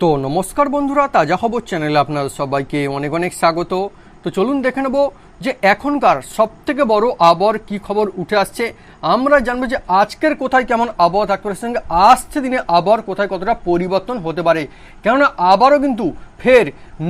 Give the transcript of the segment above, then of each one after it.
তো নমস্কার বন্ধুরা, তাজা খবর চ্যানেলে আপনাদের সবাইকে অনেক অনেক স্বাগত। তো চলুন দেখে নেব যে এখনকার সবথেকে বড় আবহাওয়ার কী খবর উঠে আসছে। আমরা জানবো যে আজকের কোথায় কেমন আবহাওয়া থাকতে পারে, সঙ্গে আসছে দিনে আবহাওয়ার কোথায় কতটা পরিবর্তন হতে পারে। কেননা আবারও কিন্তু ফের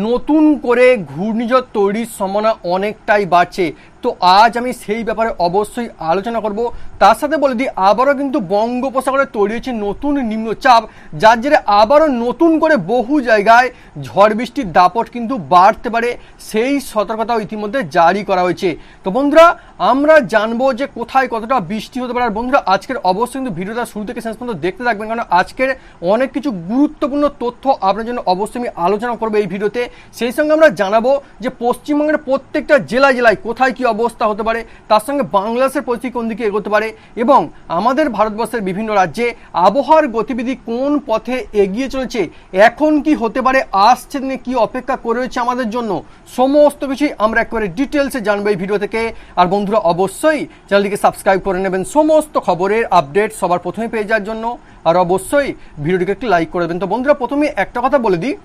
নতুন করে ঘূর্ণিঝড় তৈরির সম্ভাবনা অনেকটাই বাড়ছে। তো আজ আমি সেই ব্যাপারে অবশ্যই আলোচনা করব। তার সাথে বলে দিই, আবারও কিন্তু বঙ্গোপসাগরে তৈরি হয়েছে নতুন নিম্নচাপ, যার জেরে আবারও নতুন করে বহু জায়গায় ঝড় বৃষ্টির দাপট কিন্তু বাড়তে পারে, সেই সতর্কতাও ইতিমধ্যে জারি করা হয়েছে। তো বন্ধুরা, আমরা জানবো যে কোথায় কতটা বৃষ্টি হতে পারে। আর বন্ধুরা, আজকের অবশ্যই কিন্তু ভিডিওটা শুরু থেকে শেষ পর্যন্ত দেখতে থাকবেন, কারণ আজকের অনেক কিছু গুরুত্বপূর্ণ তথ্য আপনার জন্য অবশ্যই আমি আলোচনা করবো এই ভিডিওতে। সেই সঙ্গে আমরা জানাবো যে পশ্চিমবঙ্গের প্রত্যেকটা জেলায় জেলায় কোথায় কি অবস্থা হতে পারে, তার সঙ্গে বাংলাদেশের পরিস্থিতি কোন দিকে এগোতে পারে, এবং আমাদের ভারতবর্ষের বিভিন্ন রাজ্যে আবহাওয়ার গতিবিধি কোন পথে এগিয়ে চলেছে, এখন কি হতে পারে, আসছে দিনে কি অপেক্ষা করে রয়েছে আমাদের জন্য, সমস্ত কিছুই আমরা একেবারে ডিটেলসে জানবো এই ভিডিও থেকে। আর বন্ধুরা, অবশ্যই চ্যানেলটিকে সাবস্ক্রাইব করে নেবেন সমস্ত খবরের আপডেট সবার প্রথমে পেয়ে যাওয়ার জন্য। আর অবশ্যই ভিডিওটিকে একটু লাইক করে দেবেন। তো বন্ধুরা, প্রথমে একটা কথা বলে দিই,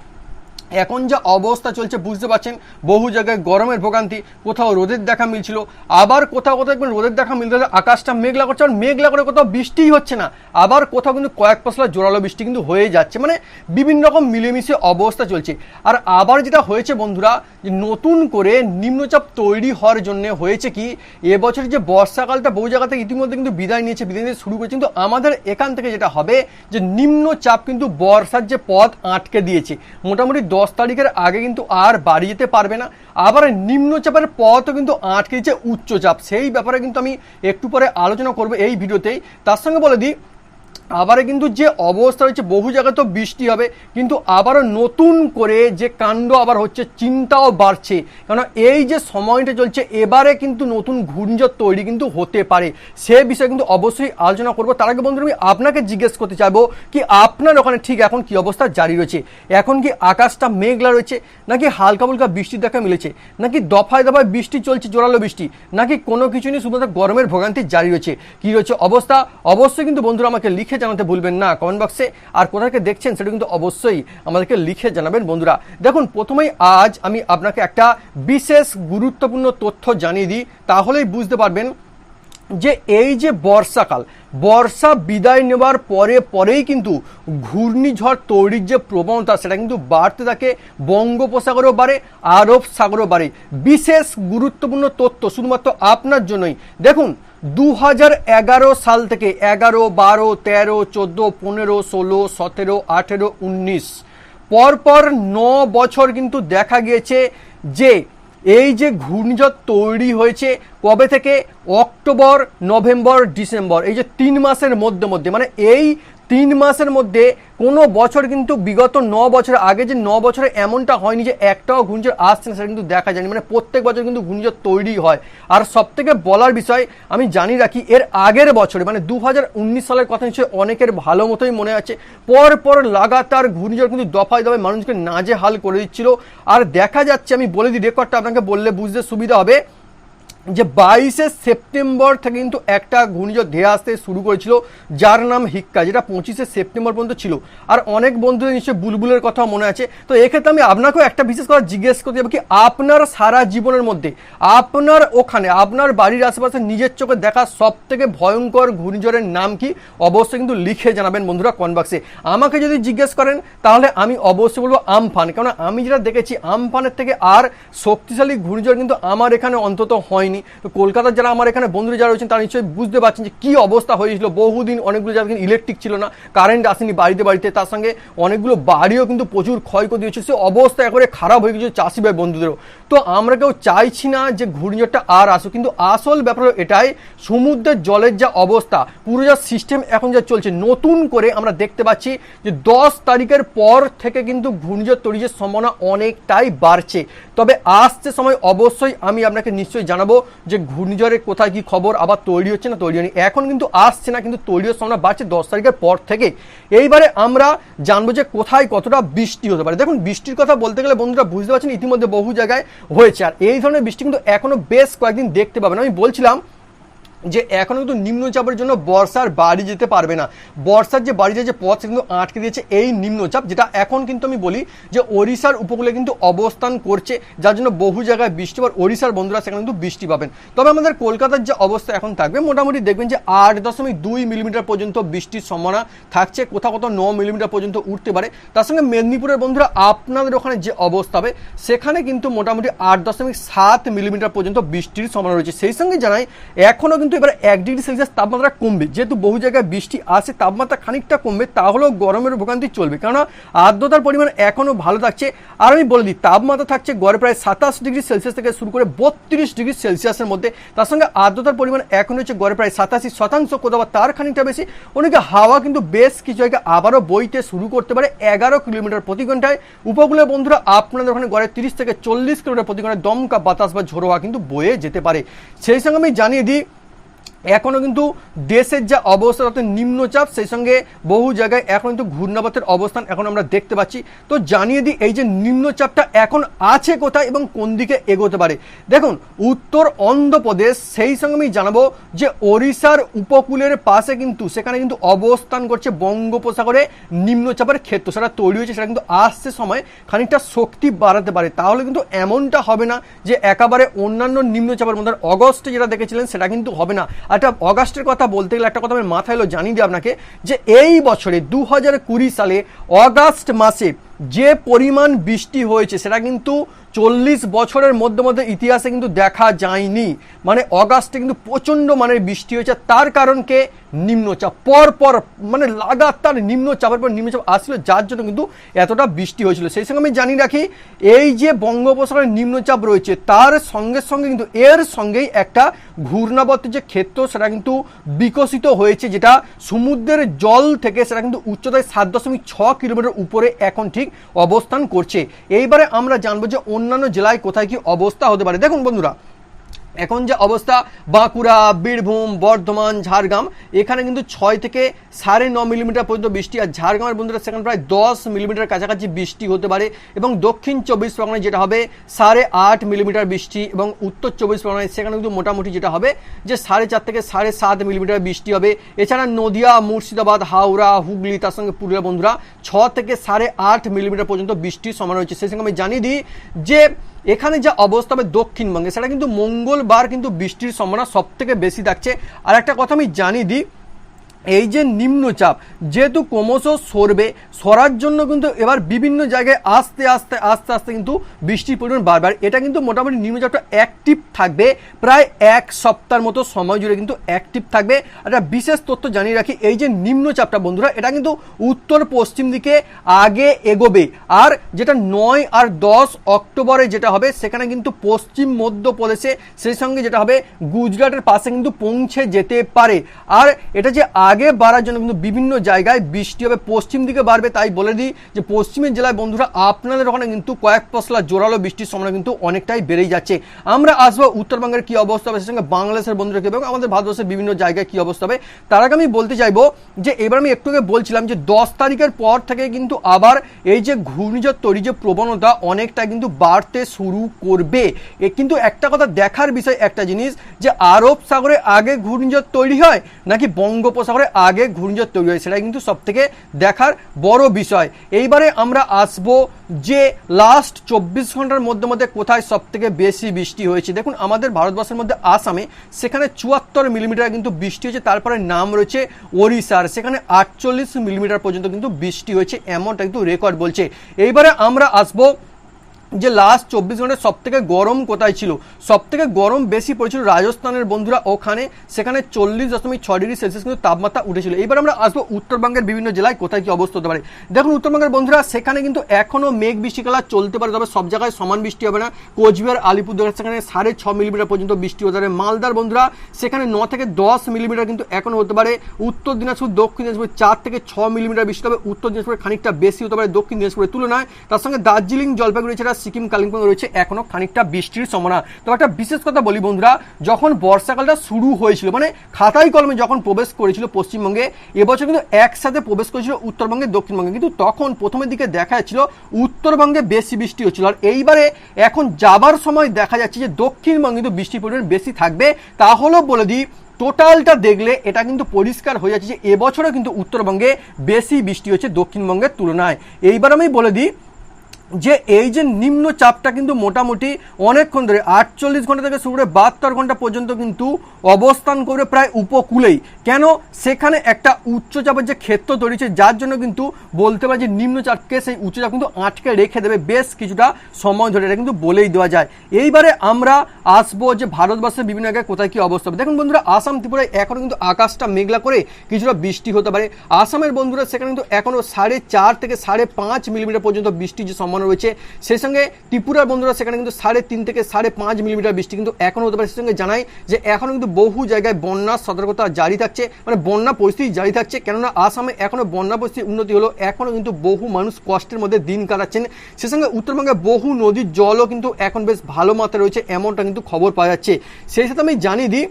এখন যা অবস্থা চলছে বুঝতে পারছেন, বহু জায়গায় গরমের ভোগান্তি, কোথাও রোদের দেখা মিলছিল, আবার কোথাও কোথাও একবার রোদের দেখা মিলতে আকাশটা মেঘলা করছে, আর মেঘলা করে কোথাও বৃষ্টিই হচ্ছে না, আবার কোথাও কিন্তু কয়েক পশলা জোরালো বৃষ্টি কিন্তু হয়ে যাচ্ছে, মানে বিভিন্ন রকম মিলেমিশে অবস্থা চলছে। আর আবার যেটা হয়েছে বন্ধুরা, যে নতুন করে নিম্নচাপ তৈরি হওয়ার জন্য হয়েছে কি, এবছর যে বর্ষাকালটা বহু জায়গা থেকে ইতিমধ্যে কিন্তু বিদায় নিয়ে শুরু করেছে, কিন্তু আমাদের এখান থেকে যেটা হবে যে নিম্নচাপ কিন্তু বর্ষার যে পথ আটকে দিয়েছে, মোটামুটি 10 তারিখের আগে কিন্তু আর বাড়ি যেতে পারবে না। আবার নিম্নচাপের পথও কিন্তু আটকে দিচ্ছে উচ্চচাপ, সেই ব্যাপারে কিন্তু আমি একটু পরে আলোচনা করবো এই ভিডিওতেই। তার সঙ্গে বলে দিই, আবারও কিন্তু যে অবস্থা রয়েছে বহু জায়গায় তো বৃষ্টি হবে, কিন্তু আবারও নতুন করে যে কাণ্ড আবার হচ্ছে, চিন্তাও বাড়ছে, কারণ এই যে সময়টা চলছে এবারে কিন্তু নতুন ঘূর্ণিঝড় তৈরি কিন্তু হতে পারে, সে বিষয়ে কিন্তু অবশ্যই আলোচনা করব। তার আগে বন্ধুরা, আমি আপনাকে জিজ্ঞেস করতে চাইবো কি আপনার ওখানে ঠিক এখন কি অবস্থা জারি রয়েছে, এখন কি আকাশটা মেঘলা রয়েছে, নাকি হালকা ফুলকা বৃষ্টির দেখা মিলেছে, নাকি দফায় দফায় বৃষ্টি চলছে, জোরালো বৃষ্টি, নাকি কোনো কিছু নিয়ে শুধুমাত্র গরমের ভোগান্তি জারি রয়েছে, কি রয়েছে অবস্থা অবশ্যই কিন্তু বন্ধুরা আমাকে লিখে জানাতে ভুলবেন না কমেন্ট বক্সে। আর কোথায় দেখছেন সেটা কিন্তু অবশ্যই আমাদেরকে লিখে জানাবেন। বন্ধুরা দেখুন, প্রথমেই আজ আমি আপনাকে একটা বিশেষ গুরুত্বপূর্ণ তথ্য জানিয়ে দিই, তাহলেই বুঝতে পারবেন যে এই যে বর্ষাকাল, বর্ষা বিদায় নেওয়ার পরেই কিন্তু ঘূর্ণিঝড় তৈরির যে প্রবণতা সেটা কিন্তু বাড়তে থাকে, বঙ্গোপসাগরও বাড়ে, আরব সাগরও বাড়ে। বিশেষ গুরুত্বপূর্ণ তথ্য শুধুমাত্র আপনার জন্যই। দেখুন, 2011 সাল থেকে 11, 12, 13, 14, 15, 16, 17, 18, 19 পরপর 9 বছর কিন্তু দেখা গিয়েছে যে এই যে ঘূর্ণিঝড় তৈরি হয়েছে কবে থেকে, অক্টোবর, নভেম্বর, ডিসেম্বর, এই যে 3 মাসের মধ্যে মানে এই 3 মাসের মধ্যে কোনো বছর কিন্তু বিগত 9 বছর আগে যে 9 বছরে এমনটা হয়নি যে একটাও ঘূর্ণিঝড় আসছে না, সেটা কিন্তু দেখা যায়নি, মানে প্রত্যেক বছর কিন্তু ঘূর্ণিঝড় তৈরি হয়। আর সবথেকে বলার বিষয় আমি জানি রাখি, এর আগের বছরে মানে 2019 সালের কথা নিশ্চয়ই অনেকের ভালো মতোই মনে আছে, পর লাগাতার ঘূর্ণিঝড় কিন্তু দফায় দফায় মানুষকে নাজেহাল করে দিচ্ছিল। আর দেখা যাচ্ছে, আমি বলে দিই রেকর্ডটা আপনাকে বললে বুঝতে সুবিধা হবে, যে 22শে সেপ্টেম্বর থেকে কিন্তু একটা ঘূর্ণিঝড় ধেয়ে আসতে শুরু করেছিল, যার নাম হিক্কা, যেটা 25শে সেপ্টেম্বর পর্যন্ত ছিল। আর অনেক বন্ধুদের নিশ্চয়ই বুলবুলের কথা মনে আছে। তো এক্ষেত্রে আমি আপনাকেও একটা বিশেষ করে জিজ্ঞেস করতে যাবো কি, আপনার সারা জীবনের মধ্যে আপনার ওখানে আপনার বাড়ির আশেপাশে নিজের চোখে দেখা সব থেকে ভয়ঙ্কর ঘূর্ণিঝড়ের নাম কি, অবশ্যই কিন্তু লিখে জানাবেন বন্ধুরা কমেন্ট বক্সে। আমাকে যদি জিজ্ঞেস করেন তাহলে আমি অবশ্যই বলবো আমফান, কারণ আমি যেটা দেখেছি আমফানের থেকে আর শক্তিশালী ঘূর্ণিঝড় কিন্তু আমার এখানে অন্তত হয়নি। তো কলকাতার যারা আমার এখানে বন্ধুরা যারা রয়েছেন তারা নিশ্চয়ই বুঝতে পারছেন যে কি অবস্থা হয়েছিল। বহুদিন অনেকগুলো জায়গায় কিন্তু ইলেকট্রিক ছিল না, কারেন্ট আসেনি বাড়িতে, তার সঙ্গে অনেকগুলো বাড়িও কিন্তু প্রচুর ক্ষয়ক্ষতি হয়েছে, সে অবস্থা একেবারে খারাপ হয়ে গেছে চাষি ভাই বন্ধুদেরও। তো আমরা কেউ চাইছি না যে ঘূর্ণিঝড়টা আর আসুক, কিন্তু আসল ব্যাপার এটাই, সমুদ্রের জলের যা অবস্থা, পুরো যা সিস্টেম এখন যা চলছে, নতুন করে আমরা দেখতে পাচ্ছি যে 10 তারিখের পর থেকে কিন্তু ঘূর্ণিঝড় তৈরির সম্ভাবনা অনেকটাই বাড়ছে। তবে আসছে সময় অবশ্যই আমি আপনাকে নিশ্চয়ই জানাবো যে ঘূর্ণিঝড়ের কোথায় কি খবর, আবার তৈরি হচ্ছে না তৈরি হয়নি, এখন কিন্তু আসছে না, কিন্তু তৈরির সম্ভাবনা বাড়ছে 10 তারিখের পর থেকে। এইবারে আমরা জানবো যে কোথায় কতটা বৃষ্টি হতে পারে। দেখুন, বৃষ্টির কথা বলতে গেলে বন্ধুরা বুঝতে পারছেন ইতিমধ্যে বহু জায়গায় হয়েছে, আর এই ধরনের বৃষ্টি কিন্তু এখনো বেশ কয়েকদিন দেখতে পাবেন। আমি বলছিলাম যে এখনো কিন্তু নিম্নচাপের জন্য বর্ষার বাড়ি যেতে পারবে না। বর্ষার যে বাড়ি যে পথ কিন্তু আটকে দিয়েছে এই নিম্নচাপ, যেটা এখন কিন্তু আমি বলি যে ওড়িশার উপকূলে কিন্তু অবস্থান করছে, যার জন্য বহু জায়গায় বৃষ্টি বা ওড়িশার বন্ধুরা সেখানে কিন্তু বৃষ্টি পাবেন। তবে আমাদের কলকাতার যে অবস্থা এখন থাকবে, মোটামুটি দেখবেন যে 8.2 মিলিমিটার পর্যন্ত বৃষ্টির সম্ভাবনা থাকছে, কোথাও কোথাও 9 মিলিমিটার পর্যন্ত উঠতে পারে। তার সঙ্গে মেদিনীপুরের বন্ধুরা আপনাদের ওখানে যে অবস্থা হবে সেখানে কিন্তু মোটামুটি 8.7 মিলিমিটার পর্যন্ত বৃষ্টির সম্ভাবনা রয়েছে। সেই সঙ্গে জানাই এখনও কিন্তু এবার 1 ডিগ্রি সেলসিয়াস তাপমাত্রা কমবে, যেহেতু বহু জায়গায় বৃষ্টি আসে তাপমাত্রা খানিকটা কমবে, তাহলেও গরমের ভোগান্তি চলবে, কেননা আর্দ্রতার পরিমাণ এখনও ভালো থাকছে। আর আমি বলে দিই তাপমাত্রা থাকছে গড়ে প্রায় 27 ডিগ্রি সেলসিয়াস থেকে শুরু করে 32 ডিগ্রি সেলসিয়াসের মধ্যে। তার সঙ্গে আর্দ্রতার পরিমাণ এখন হচ্ছে গড়ে প্রায় 87%, কোথাও তার খানিকটা বেশি। ওদিকে হাওয়া কিন্তু বেশ কিছু জায়গায় আবারও বইতে শুরু করতে পারে 11 কিলোমিটার প্রতি ঘন্টায়। উপকূলীয় বন্ধুরা আপনাদের ওখানে গড়ে 30 থেকে 40 কিলোমিটার প্রতি ঘন্টায় দমকা বাতাস বা ঝোড়ো হাওয়া কিন্তু বয়ে যেতে পারে। সেই সঙ্গে আমি জানিয়ে দিই এখনও কিন্তু দেশের যা অবস্থা তাতে নিম্নচাপ, সেই সঙ্গে বহু জায়গায় এখন কিন্তু ঘূর্ণাবর্তের অবস্থান এখন আমরা দেখতে পাচ্ছি। তো জানিয়ে দিই এই যে নিম্নচাপটা এখন আছে কোথায় এবং কোন দিকে এগোতে পারে। দেখুন উত্তর অন্ধ্রপ্রদেশ, সেই সঙ্গে আমি জানাবো যে ওড়িশার উপকূলের পাশে কিন্তু সেখানে কিন্তু অবস্থান করছে বঙ্গোপসাগরে নিম্নচাপের ক্ষেত্র, সেটা তৈরি হয়েছে, সেটা কিন্তু আসছে সময় খানিকটা শক্তি বাড়াতে পারে। তাহলে কিন্তু এমনটা হবে না যে একেবারে অন্যান্য নিম্নচাপের মধ্যে অগস্টে যেটা দেখেছিলেন সেটা কিন্তু হবে না। একটা অগাস্টের কথা বলতে গেলে একটা কথা আমি মাথায় এলো জানিয়ে দিই আপনাকে, যে এই বছরে 2020 সালে অগাস্ট মাসে যে পরিমাণ বৃষ্টি হয়েছে সেটা কিন্তু 40 বছরের মধ্যে ইতিহাসে কিন্তু দেখা যায়নি। মানে অগাস্টে কিন্তু প্রচণ্ড মানের বৃষ্টি হয়েছে। তার কারণকে নিম্নচাপ পর মানে লাগাতার নিম্নচাপের পর নিম্নচাপ আসছিল, যার জন্য কিন্তু এতটা বৃষ্টি হয়েছিল। সেই সঙ্গে আমি জানিয়ে রাখি এই যে বঙ্গোপসাগরে নিম্নচাপ রয়েছে তার সঙ্গে সঙ্গে কিন্তু এর সঙ্গেই একটা ঘূর্ণাবর্তের যে ক্ষেত্র সেটা কিন্তু বিকশিত হয়েছে, যেটা সমুদ্রের জল থেকে সেটা কিন্তু উচ্চতায় 7.6 কিলোমিটার উপরে এখন ঠিক অবস্থান করছে। এইবারে আমরা জানবো যে অন্যান্য জেলায় কোথায় কি অবস্থা হতে পারে। দেখুন বন্ধুরা এখন যে অবস্থা বাঁকুড়া, বীরভূম, বর্ধমান, ঝাড়গ্রাম এখানে কিন্তু 6 থেকে 9.5 মিলিমিটার পর্যন্ত বৃষ্টি, আর ঝাড়গ্রামের বন্ধুরা সেখানে প্রায় 10 মিলিমিটার কাছাকাছি বৃষ্টি হতে পারে। এবং দক্ষিণ 24 পরগনায় যেটা হবে 8.5 মিলিমিটার বৃষ্টি, এবং উত্তর 24 পরগনায় সেখানে কিন্তু মোটামুটি যেটা হবে যে 4.5 থেকে 7.5 মিলিমিটার বৃষ্টি হবে। এছাড়া নদিয়া, মুর্শিদাবাদ, হাওড়া, হুগলি, তার সঙ্গে পুরুলিয়া বন্ধুরা 6 থেকে 8.5 মিলিমিটার পর্যন্ত বৃষ্টির সম্ভাবনা রয়েছে। সেই সঙ্গে আমি জানিয়ে দিই যে এখানে যা অবস্থা হবে দক্ষিণবঙ্গে সেটা কিন্তু মঙ্গলবার কিন্তু বৃষ্টির সম্ভাবনা সব থেকে বেশি থাকছে। আর একটা কথা আমি জানিয়ে দিই এই যে নিম্নচাপ যেহেতু ক্রমশ সরার জন্য কিন্তু এবার বিভিন্ন জায়গায় আস্তে আস্তে কিন্তু বৃষ্টির পরিমাণ বাড়বে। এটা কিন্তু মোটামুটি নিম্নচাপটা অ্যাক্টিভ থাকবে প্রায় 1 সপ্তাহের মতো সময় জুড়ে কিন্তু অ্যাক্টিভ থাকবে। একটা বিশেষ তথ্য জানিয়ে রাখি এই যে নিম্নচাপটা বন্ধুরা এটা কিন্তু উত্তর পশ্চিম দিকে আগে এগোবে, আর যেটা 9 আর 10 অক্টোবরে যেটা হবে সেখানে কিন্তু পশ্চিম মধ্যপ্রদেশে সেই সঙ্গে যেটা হবে গুজরাটের পাশে কিন্তু পৌঁছে যেতে পারে। আর এটা যে আগে বাড়ার জন্য কিন্তু বিভিন্ন জায়গায় বৃষ্টি হবে, পশ্চিম দিকে বাড়বে। তাই বলে দিই যে পশ্চিমের জেলায় বন্ধুরা আপনাদের ওখানে কিন্তু কয়েক পশলা জোরালো বৃষ্টির সম্ভাবনা কিন্তু অনেকটাই বেড়েই যাচ্ছে। আমরা আসবো উত্তরবঙ্গের কি অবস্থা হবে, সেই সঙ্গে বাংলাদেশের বন্ধুরা কি এবং আমাদের ভারতবর্ষের বিভিন্ন জায়গায় কি অবস্থা হবে। তার আগে আমি বলতে চাইবো যে এবার আমি একটু আগে বলছিলাম যে 10 তারিখের পর থেকে কিন্তু আবার এই যে ঘূর্ণিঝড় তৈরি যে প্রবণতা অনেকটা কিন্তু বাড়তে শুরু করবে। কিন্তু একটা কথা দেখার বিষয় একটা জিনিস যে আরব সাগরে আগে ঘূর্ণিঝড় তৈরি হয় নাকি বঙ্গোপসাগরে আগে ঘূর্ণিঝড় তৈরি হয়, সেটা কিন্তু সব থেকে দেখার বড় বিষয়। এইবারে আমরা আসবো যে লাস্ট 24 ঘন্টার মধ্যে কোথায় সব থেকে বেশি বৃষ্টি হয়েছে। দেখুন আমাদের ভারতবর্ষের মধ্যে আসামে সেখানে 74 মিলিমিটার কিন্তু বৃষ্টি হয়েছে। তারপরে নাম রয়েছে ওড়িশার, সেখানে 48 মিলিমিটার পর্যন্ত কিন্তু বৃষ্টি হয়েছে, এমনটা কিন্তু রেকর্ড বলছে। এইবারে আমরা আসবো যে লাস্ট 24 ঘন্টায় সব থেকে গরম কোথায় ছিল। সব থেকে গরম বেশি পড়েছিল রাজস্থানের বন্ধুরা, ওখানে সেখানে 40.6 ডিগ্রি সেলসিয়াস কিন্তু তাপমাত্রা উঠেছিল। এবার আমরা আসবো উত্তরবঙ্গের বিভিন্ন জেলায় কোথায় কি অবস্থা হতে পারে। দেখুন উত্তরবঙ্গের বন্ধুরা সেখানে কিন্তু এখনও মেঘ বৃষ্টি খেলা চলতে পারে, তবে সব জায়গায় সমান বৃষ্টি হবে না। কোচবিহার, আলিপুরদুয়ার সেখানে 6.5 মিলিমিটার পর্যন্ত বৃষ্টি হতে পারে। মালদার বন্ধুরা সেখানে 9 থেকে 10 মিলিমিটার কিন্তু এখনও হতে পারে। উত্তর দিনাজপুর, দক্ষিণ দিনাজপুর 4 থেকে 6 মিলিমিটার বৃষ্টি হবে। উত্তর দিনাজপুরে খানিকটা বেশি হতে পারে দক্ষিণ দিনাজপুরের তুলনায়। তার সঙ্গে দার্জিলিং, জলপাইগুড়ি ছাড়া সিকিম, কালিম্পং রয়েছে এখনো খানিকটা বৃষ্টির সম্ভাবনা। তবে একটা বিশেষ কথা বলি বন্ধুরা, যখন বর্ষাকালটা শুরু হয়েছিল মানে খাতাই কলমে যখন প্রবেশ করেছিল পশ্চিমবঙ্গে, এবছর কিন্তু একসাথে প্রবেশ করেছিল উত্তরবঙ্গে, দক্ষিণবঙ্গে, কিন্তু তখন প্রথমের দিকে দেখা যাচ্ছিল উত্তরবঙ্গে বেশি বৃষ্টি হচ্ছিল। আর এইবারে এখন যাবার সময় দেখা যাচ্ছে যে দক্ষিণবঙ্গে কিন্তু বৃষ্টির পরিমাণ বেশি থাকবে। তাহলেও বলে দিই টোটালটা দেখলে এটা কিন্তু পরিষ্কার হয়ে যাচ্ছে যে এবছরে কিন্তু উত্তরবঙ্গে বেশি বৃষ্টি হচ্ছে দক্ষিণবঙ্গের তুলনায়। এইবার আমি বলে দিই যে এই যে নিম্নচাপটা কিন্তু মোটামুটি অনেকক্ষণ ধরে 48 ঘন্টা থেকে শুরু করে 72 ঘন্টা পর্যন্ত কিন্তু অবস্থান করে প্রায় উপকূলেই। কেন? সেখানে একটা উচ্চচাপের যে ক্ষেত্র তৈরি হচ্ছে, যার জন্য কিন্তু বলতে পারে যে নিম্নচাপকে সেই উচ্চচাপ কিন্তু আটকে রেখে দেবে বেশ কিছুটা সময় ধরে, এটা কিন্তু বলেই দেওয়া যায়। এইবারে আমরা আসবো যে ভারতবর্ষের বিভিন্ন জায়গায় কোথায় কি অবস্থা হবে। দেখুন বন্ধুরা, আসাম ত্রিপুরায় এখনো কিন্তু আকাশটা মেঘলা করে কিছুটা বৃষ্টি হতে পারে। আসামের বন্ধুরা সেখানে কিন্তু এখনো 4.5 থেকে 5.5 মিলিমিটার পর্যন্ত বৃষ্টির যে সম্ভাবনা রয়েছে। সেই সঙ্গে ত্রিপুরার বন্ধুরা সেখানে কিন্তু 3.5 থেকে 5.5 মিলিমিটার বৃষ্টি কিন্তু এখনো হতে পারে। সেই সঙ্গে জানাই যে এখনো কিন্তু বহু জায়গায় বন্যার সতর্কতা জারি থাকছে, মানে বন্যা পরিস্থিতি জারি থাকছে। কেননা আসামে এখনো বন্যা পরিস্থিতি উন্নতি হলো, এখনো কিন্তু বহু মানুষ কষ্টের মধ্যে দিন কাটাচ্ছেন। সেই সঙ্গে উত্তরবঙ্গে বহু নদীর জলও কিন্তু এখন বেশ ভালো মাত্রায় রয়েছে, এমনটা কিন্তু খবর পাওয়া যাচ্ছে। সেই সাথে আমি জানিয়ে দিই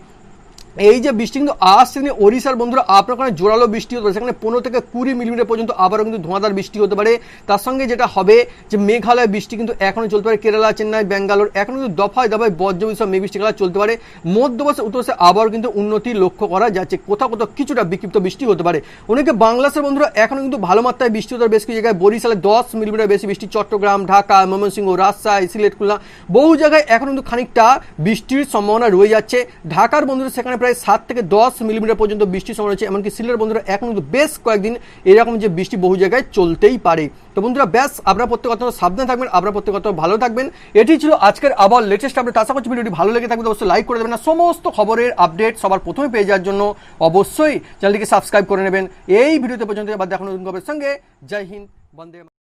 এই যে বৃষ্টি কিন্তু আসছে কিন্তু ওড়িশার বন্ধুরা আপনার ওখানে জোরালো বৃষ্টি হতে পারে, সেখানে 15 থেকে 20 মিলিমিটার পর্যন্ত আবারও কিন্তু ধোঁয়াধার বৃষ্টি হতে পারে। তার সঙ্গে যেটা হবে যে মেঘালয় বৃষ্টি কিন্তু এখনো চলতে পারে, কেরালা, চেন্নাই, ব্যাঙ্গালোর এখন কিন্তু দফায় দফায় বজ্রবিদ্যুৎ মেঘ বৃষ্টি খেলা চলতে পারে। মধ্যপ্রদেশ, উত্তরপ্রদেশে আবারও কিন্তু উন্নতি লক্ষ্য করা যাচ্ছে, কোথাও কোথাও কিছুটা বিক্ষিপ্ত বৃষ্টি হতে পারে। অনেকে বাংলাদেশের বন্ধুরা এখনো কিন্তু ভালো মাত্রায় বৃষ্টি হতে পারে, বেশ কিছু জায়গায় বরিশালে 10 মিলিমিটার বেশি বৃষ্টি, চট্টগ্রাম, ঢাকা, ময়মনসিংহ, রাজশাহী, সিলেট, খুলনা বহু জায়গায় এখন কিন্তু খানিকটা বৃষ্টির সম্ভাবনা রয়ে যাচ্ছে। ঢাকার বন্ধুরা সেখানে প্রায় 7 থেকে 10 মিলিমিটার পর্যন্ত বৃষ্টির সম্ভাবনা রয়েছে। এমনকি সিলেটের বন্ধুরা এখন কিন্তু বেশ কয়েকদিন এরকম যে বৃষ্টি বহু জায়গায় চলতেই পারে। তো বন্ধুরা ব্যাস, আপনারা প্রত্যেক কথা সাবধান থাকবেন, আপনারা প্রত্যেক কথা ভালো থাকবেন। এটি ছিল আজকের আবার লেটেস্ট আপডেট। আশা করছি ভিডিওটি ভালো লেগে থাকবে, অবশ্যই লাইক করে দেবেন। না সমস্ত খবরের আপডেট সবার প্রথমে পেয়ে যাওয়ার জন্য অবশ্যই চ্যানেলটিকে সাবস্ক্রাইব করে নেবেন। এই ভিডিওতে পর্যন্ত আবার দেখানো নতুন খবরের সঙ্গে। জয় হিন্দ, বন্দে।